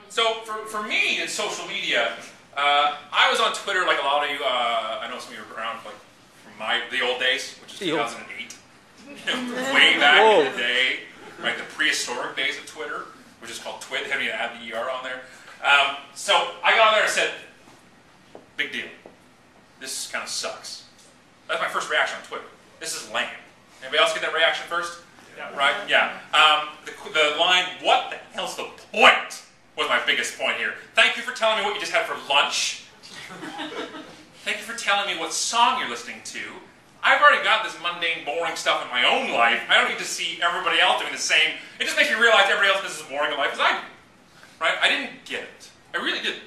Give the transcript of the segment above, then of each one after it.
So for me in social media, I was on Twitter like a lot of you. I know some of you were around like from the old days, which is 2008. Way back in the day, right? The prehistoric days of Twitter, which is called Twit. Having to add the ER on there. So I got on there and said, "Big deal. This kind of sucks." That's my first reaction on Twitter. This is lame. Anybody else get that reaction first? Yeah. Right? Yeah. The line, "What the hell's the point?" was my biggest point here. Thank you for telling me what you just had for lunch. Thank you for telling me what song you're listening to. I've already got this mundane, boring stuff in my own life. I don't need to see everybody else doing the same. It just makes me realize everybody else has as boring a life as I do. Right? I didn't get it. I really didn't.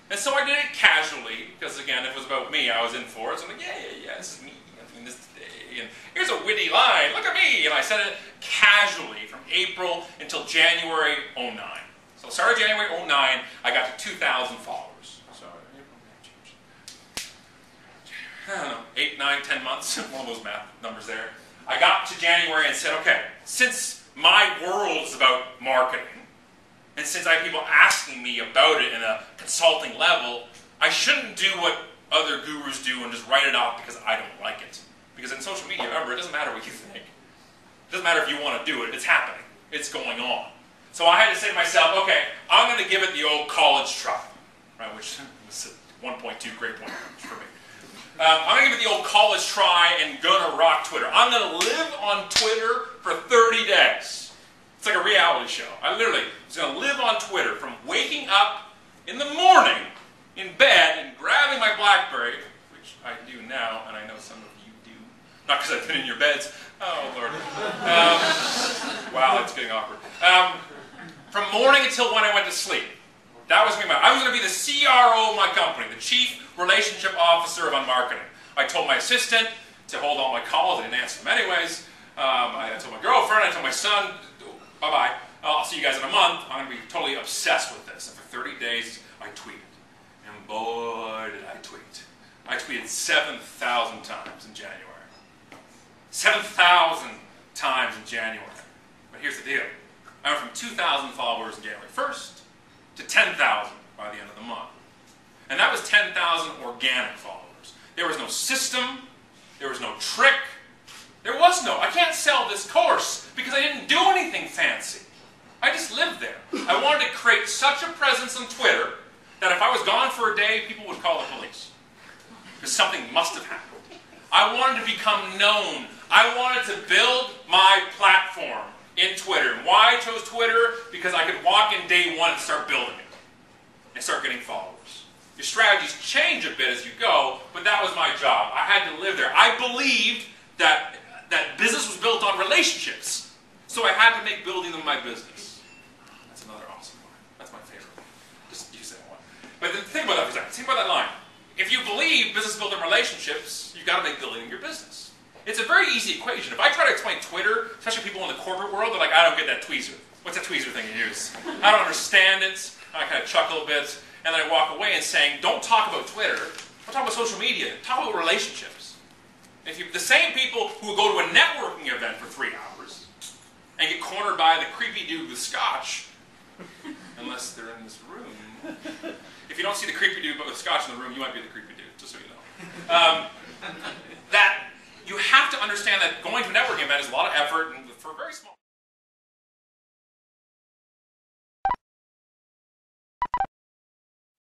And so I did it casually, because again, if it was about me, I was in for it. So I'm like, yeah, this is me. I'm doing this today. And here's a witty line. Look at me. And I said it casually from April until January 09. So it started January 09. I got to 2,000 followers. So I don't know, 8, 9, 10 months, one of those math numbers there. I got to January and said, okay, since my world is about marketing, and since I have people asking me about it in a consulting level, I shouldn't do what other gurus do and just write it off because I don't like it. Because in social media, remember, it doesn't matter what you think. It doesn't matter if you want to do it. It's happening. It's going on. So I had to say to myself, okay, I'm going to give it the old college try, right, which was a 1.2 grade point for me. I'm going to give it the old college try and gonna rock Twitter. I'm going to live on Twitter for 30 days. It's like a reality show. I literally was going to live on Twitter from waking up in the morning in bed and grabbing my BlackBerry, which I do now, and I know some of you do. Not because I've been in your beds. Oh, Lord. Wow, that's getting awkward. From morning until when I went to sleep. That was me. I was going to be the CRO of my company, the Chief Relationship Officer of Marketing. I told my assistant to hold all my calls. I didn't answer them anyways. I told my girlfriend, I told my son, bye-bye. I'll see you guys in a month. I'm going to be totally obsessed with this. And for 30 days, I tweeted. And boy, did I tweet. I tweeted 7,000 times in January. 7,000 times in January. But here's the deal. I went from 2,000 followers on January 1st to 10,000 by the end of the month. And that was 10,000 organic followers. There was no system. There was no trick. There was no. I can't sell this course because I didn't do anything fancy. I just lived there. I wanted to create such a presence on Twitter that if I was gone for a day, people would call the police. Because something must have happened. I wanted to become known. I wanted to build my platform in Twitter. And why I chose Twitter? Because I could walk in day one and start building it. And start getting followers. Your strategies change a bit as you go, but that was my job. I had to live there. I believed that business was built on relationships. So I had to make building them my business. That's another awesome one. That's my favorite one. Just use that one. But think about that for a second. Think about that line. If you believe business is built on relationships, you've got to make building your business. It's a very easy equation. If I try to explain Twitter, especially people in the corporate world, they're like, I don't get that tweezer. What's that tweezer thing you use? I don't understand it. I kind of chuckle a bit. And then I walk away and saying, don't talk about Twitter. Don't talk about social media. Talk about relationships. The same people who go to a networking event for 3 hours and get cornered by the creepy dude with scotch, unless they're in this room. If you don't see the creepy dude with scotch in the room, you might be the creepy dude, just so you know. That you have to understand that going to a networking event is a lot of effort and for very small